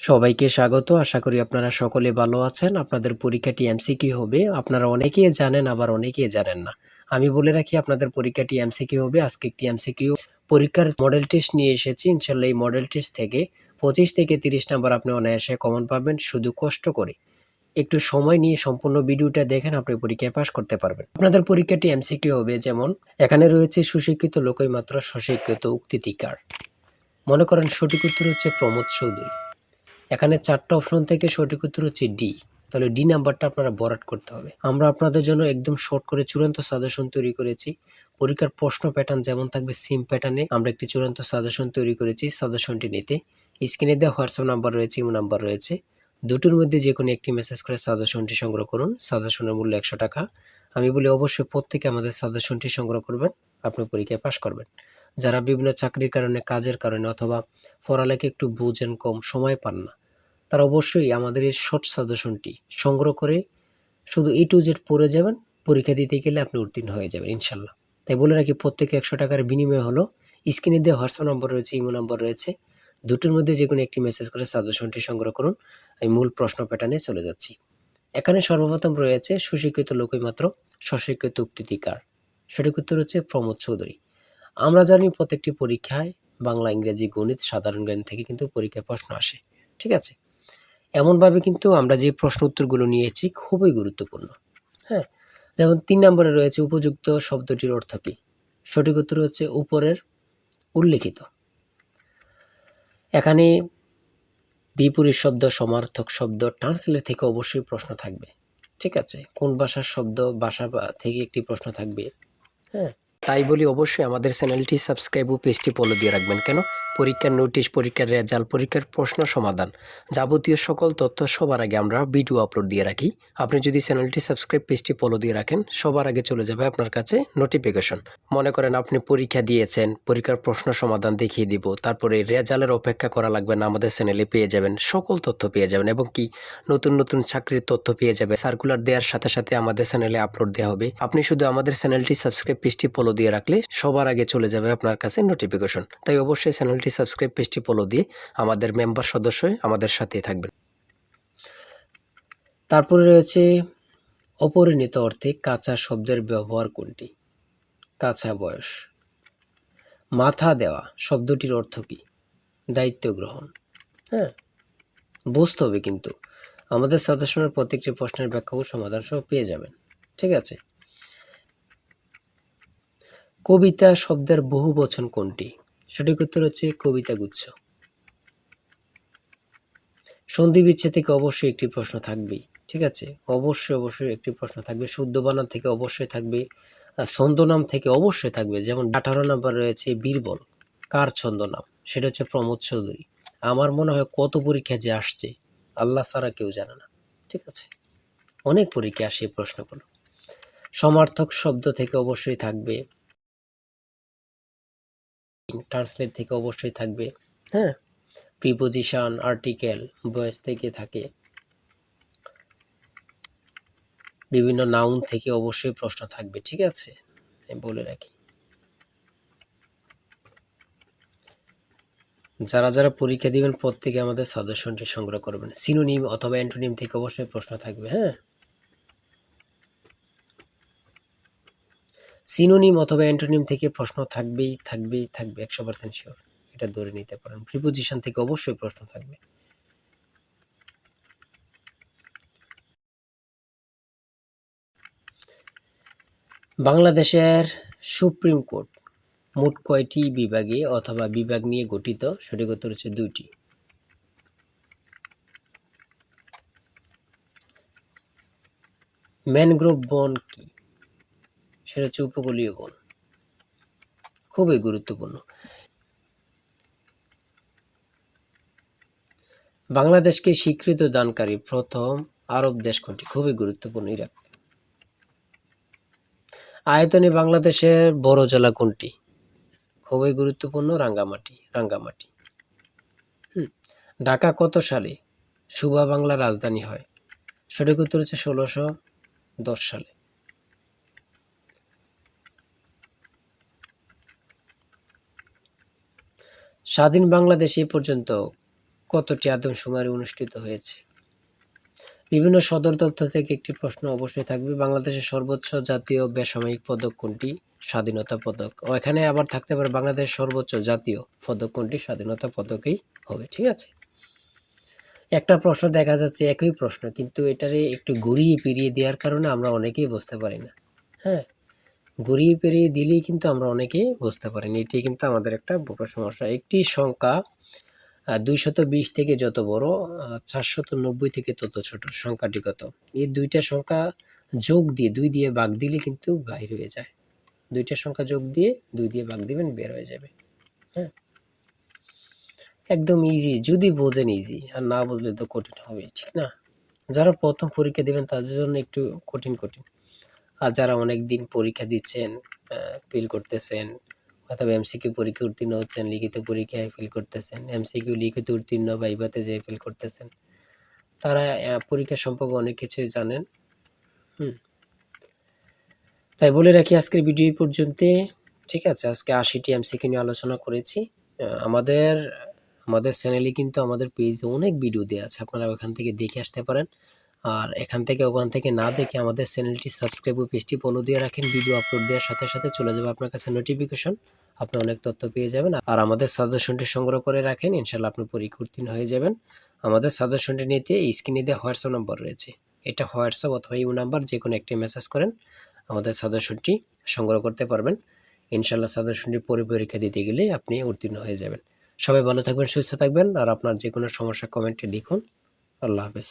সবাইকে স্বাগত। আশা করি আপনারা সকলে ভালো আছেন। আপনাদের পরীক্ষাটি এমসিকিউ হবে। আপনারা অনেকেই জানেন, আবার অনেকেই জানেন না। আমি বলে রাখি আপনাদের পরীক্ষাটি এমসিকিউ হবে। আজকে একটি এমসিকিউ পরীক্ষার মডেল টেস্ট নিয়ে এসেছি। ইনশাআল্লাহ এই মডেল টেস্ট থেকে 25 থেকে 30 নাম্বার আপনি অনায়াসে কমন পাবেন। শুধু কষ্ট করে একটু সময় নিয়ে সম্পূর্ণ ভিডিওটা দেখেন, আপনি পরীক্ষায় পাস করতে পারবেন। আপনাদের পরীক্ষাটি এমসিকিউ হবে যেমন এখানে রয়েছে সুশিক্ষিত লোকই মাত্র স্বশিক্ষিত উক্তিটি কার। মনে করেন সঠিক উত্তর হচ্ছে প্রমোদ চৌধুরী। এখানে 4টা অপশন থেকে সঠিক উত্তর হচ্ছে ডি। তাহলে ডি নাম্বারটা আপনারা বরাট করতে হবে। আমরা আপনাদের জন্য একদম শর্ট করে চূড়ান্ত সাজেশন তৈরি করেছি। পরীক্ষার প্রশ্ন প্যাটার্ন যেমন থাকবে সেম প্যাটার্নে আমরা একটি চূড়ান্ত সাজেশন তৈরি করেছি। সাজেশনটি নিতে স্ক্রিনে দেওয়া হোয়াটসঅ্যাপ নাম্বার রয়েছে, ইমো নাম্বার রয়েছে। দুটোর মধ্যে যে কোনো একটি মেসেজ করে সাজেশনটি সংগ্রহ করুন। সাজেশনের মূল্য 100 টাকা। আমি বলি অবশ্যই প্রত্যেকে আমাদের সাজেশনটি সংগ্রহ করবেন, আপনি পরীক্ষায় পাশ করবেন। যারা বিভিন্ন চাকরির কারণে, কাজের কারণে অথবা পড়ালেখা একটু বুঝেন, কম সময় পান না, তারা অবশ্যই আমাদের এই শর্ট সাজেশনটি সংগ্রহ করে শুধু A to Z পড়ে যাবেন। পরীক্ষা দিতে গেলে আপনি উত্তীর্ণ হয়ে যাবেন ইনশাল্লাহ। তাই বলে রাখি প্রত্যেকে 100 টাকার বিনিময় হলো। স্ক্রিনে দেওয়া হোয়াটসঅ্যাপ নম্বর রয়েছে, ইমো নম্বর রয়েছে। দুটোর মধ্যে যে কোনো একটি মেসেজ করে সাজেশনটি সংগ্রহ করুন। আমি মূল প্রশ্ন প্যাটার্নে চলে যাচ্ছি। এখানে সর্বপ্রথম রয়েছে সুশিক্ষিত লোকই মাত্র স্বশিক্ষিত উক্তিটি কার। সঠিক উত্তর হচ্ছে প্রমোদ চৌধুরী। আমরা জানি প্রত্যেকটি পরীক্ষায় বাংলা, ইংরেজি, গণিত, সাধারণ জ্ঞান থেকে কিন্তু পরীক্ষায় প্রশ্ন আসে। ঠিক আছে, এমনভাবে কিন্তু আমরা যে প্রশ্ন উত্তরগুলো নিয়েছি খুবই গুরুত্বপূর্ণ। হ্যাঁ, যেমন 3 নম্বরে রয়েছে উপযুক্ত শব্দটির অর্থ কী। সঠিক উত্তর হচ্ছে উপরের উল্লেখিত। এখানে বিপরীত শব্দ, সমার্থক শব্দ, ট্রান্সলেট থেকে অবশ্যই প্রশ্ন থাকবে। ঠিক আছে, কোন ভাষার শব্দ, ভাষা থেকে একটি প্রশ্ন থাকবে। হ্যাঁ, তাই বলি অবশ্যই আমাদের চ্যানেলটি সাবস্ক্রাইব ও পেজটি ফলো দিয়ে রাখবেন। কেন? পরীক্ষার নোটিশ, পরীক্ষার রেজাল্ট, পরীক্ষার প্রশ্ন সমাধান, যাবতীয় সকল তথ্য সবার আগে আমরা ভিডিও আপলোড দিয়ে রাখি। আপনি যদি চ্যানেলটি সাবস্ক্রাইব, পেজটি ফলো দিয়ে রাখেন, সবার আগে চলে যাবে আপনার কাছে নোটিফিকেশন। মনে করেন আপনি পরীক্ষা দিয়েছেন, পরীক্ষার প্রশ্ন সমাধান দেখিয়ে দিব, তারপরে রেজাল্টের অপেক্ষা করা লাগবে না, আমাদের চ্যানেলে পেয়ে যাবেন, সকল তথ্য পেয়ে যাবেন এবং কি নতুন নতুন চাকরির তথ্য পেয়ে যাবে। সার্কুলার দেওয়ার সাথে সাথে আমাদের চ্যানেলে আপলোড দেওয়া হবে। আপনি শুধু আমাদের চ্যানেলটি সাবস্ক্রাইব, পেজটি ফলো দিয়ে রাখলে সবার আগে চলে যাবে আপনার কাছে নোটিফিকেশন। তাই অবশ্যই চ্যানেলটি সাবস্ক্রাইব, পেজটি ফলো দিয়ে আমাদের মেম্বার সদস্য হয়ে আমাদের সাথেই থাকবেন। তারপরে রয়েছে অপরিণত অর্থে কাঁচা শব্দের ব্যবহার কোনটি। কাঁচা বয়স। মাথা দেওয়া শব্দটির অর্থ কী। দায়িত্ব গ্রহণ। হ্যাঁ, বুঝতে হবে কিন্তু আমাদের সাজেশনের প্রত্যেকটি প্রশ্নের ব্যাখ্যা ও সমাধান সহ পেয়ে যাবেন। ঠিক আছে, কবিতা শব্দের বহু বচন কোনটি। সঠিক উত্তর হচ্ছে কবিতা গুচ্ছ। সন্ধি বিচ্ছেদ থেকে অবশ্যই একটি প্রশ্ন থাকবেই। ঠিক আছে, অবশ্যই একটি প্রশ্ন থাকবে। শুদ্ধ বানান থেকে অবশ্যই থাকবে। ছন্দনাম থেকে অবশ্যই থাকবে। যেমন 18 নাম্বার রয়েছে বীরবল, কার ছন্দনাম। সেটা হচ্ছে প্রমোদ চৌধুরী। আমার মনে হয় কত পরীক্ষা যে আসছে আল্লাহ ছাড়া কেউ জানে না। ঠিক আছে, অনেক পরীক্ষা আসে এই প্রশ্নগুলো। সমার্থক শব্দ থেকে অবশ্যই থাকবে। ট্রান্সলেট থেকে অবশ্যই থাকবে। হ্যাঁ, প্রিপোজিশন, আর্টিকেল, ভয়েস থেকে থাকে। বিভিন্ন নাউন থেকে অবশ্যই প্রশ্ন থাকবে। ঠিক আছে, আমি বলে রাখি। যারা যারা পরীক্ষা দিবেন প্রত্যেকে আমাদের সাজেশনটি সংগ্রহ করবেন। সিনোনিম অথবা অ্যান্টোনিম থেকে অবশ্যই প্রশ্ন থাকবে। হ্যাঁ, সিনোনিম অথবা অ্যান্টোনিম থেকে প্রশ্ন থাকবেই 100% শিওর, এটা ধরে নিতে পারেন। প্রিপোজিশন থেকে অবশ্যই প্রশ্ন থাকবে। বাংলাদেশের সুপ্রিম কোর্ট মোট কয়টি বিভাগে অথবা বিভাগ নিয়ে গঠিত। সঠিক উত্তর হচ্ছে 2টি। ম্যানগ্রোভ বন কি। সেটা হচ্ছে উপকূলীয় বন। খুবই গুরুত্বপূর্ণ। বাংলাদেশকে স্বীকৃতি দানকারী প্রথম আরব দেশ কোনটি। খুবই গুরুত্বপূর্ণ। ইরাক। আয়তনে বাংলাদেশের বড় জেলা কোনটি। খুবই গুরুত্বপূর্ণ। রাঙ্গামাটি। ঢাকা কত সালে সুবা বাংলার রাজধানী হয়। সঠিক উত্তর হচ্ছে 1610 সালে। স্বাধীন বাংলাদেশ এ পর্যন্ত কতটি আদমশুমারি অনুষ্ঠিত হয়েছে? বিভিন্ন সদর দপ্তর থেকে একটি প্রশ্ন অবশ্যই থাকবে। বাংলাদেশের সর্বোচ্চ জাতীয় বেসামরিক পদক কোনটি? স্বাধীনতা পদক। ও এখানে আবার থাকতে পারে বাংলাদেশের সর্বোচ্চ জাতীয় পদক কোনটি? স্বাধীনতা পদকই হবে। ঠিক আছে? একটা প্রশ্ন দেখা যাচ্ছে একই প্রশ্ন, কিন্তু এটারে একটু ঘুরিয়ে ফিরিয়ে দেওয়ার কারণে আমরা অনেকেই বুঝতে পারি না। হ্যাঁ? ঘুরিয়ে ফিরিয়ে দিলেই কিন্তু আমরা অনেকেই বুঝতে পারি না। এটি কিন্তু আমাদের একটা বড় সমস্যা। একটি সংখ্যা ২২০ থেকে যত বড়, ৪৯০ থেকে তত ছোট। সংখ্যাটি কত? এই ২টা সংখ্যা যোগ দিয়ে ২ দিয়ে ভাগ দিলে কিন্তু বাইর হয়ে যায়। ২টা সংখ্যা যোগ দিয়ে ২ দিয়ে ভাগ দিবেন, বের হয়ে যাবে। হ্যাঁ? একদম ইজি, যদি বোঝেন ইজি, আর না বুঝলে তো কঠিন হবেই, ঠিক না? যারা প্রথম পরীক্ষা দিবেন তাদের জন্য একটু কঠিন। আর যারা অনেকদিন পরীক্ষা দিচ্ছেন, ফেল করতেছেন, অথবা এমসিকিউ পরীক্ষা উত্তীর্ণ হচ্ছেন, লিখিত পরীক্ষায় ফেল করতেছেন, এমসিকিউ লিখিত উত্তীর্ণ ভাইভাতে যেয়ে ফেল করতেছেন, তারা পরীক্ষা সম্পর্কে অনেক কিছুই জানেন। তাই বলে রাখি আজকের ভিডিও এই পর্যন্তই। ঠিক আছে? আজকে ৮০টি এমসিকিউ নিয়ে আলোচনা করেছি। আমাদের আমাদের চ্যানেলে কিন্তু আমাদের পেজে অনেক ভিডিও দেয়া আছে। আপনারা ওখান থেকে দেখে আসতে পারেন। আর এখান থেকে ওখান থেকে না দেখে আমাদের চ্যানেলটি সাবস্ক্রাইব ও পেজটি ফলো দিয়ে রাখেন। ভিডিও আপলোড দেওয়ার সাথে সাথে চলে যাবে আপনার কাছে নোটিফিকেশন। আপনি অনেক তথ্য পেয়ে যাবেন। আর আমাদের সাজেশনটি সংগ্রহ করে রাখেন। ইনশাআল্লাহ আপনি পরীক্ষা উত্তীর্ণ হয়ে যাবেন। আমাদের সাজেশনটি নিতে স্ক্রিনে দেওয়া হোয়াটসঅ্যাপ নম্বর রয়েছে। এটা হোয়াটসঅ্যাপ অথবা ইমো নাম্বার, যেকোনো একটি মেসেজ করেন, আমাদের সাজেশনটি সংগ্রহ করতে পারবেন। ইনশাআল্লাহ সাজেশনটি পরীক্ষা দিতে গেলে আপনি উত্তীর্ণ হয়ে যাবেন। সবাই ভালো থাকবেন, সুস্থ থাকবেন। আর আপনার যে কোনো সমস্যা কমেন্টে লিখুন। আল্লাহ হাফেজ।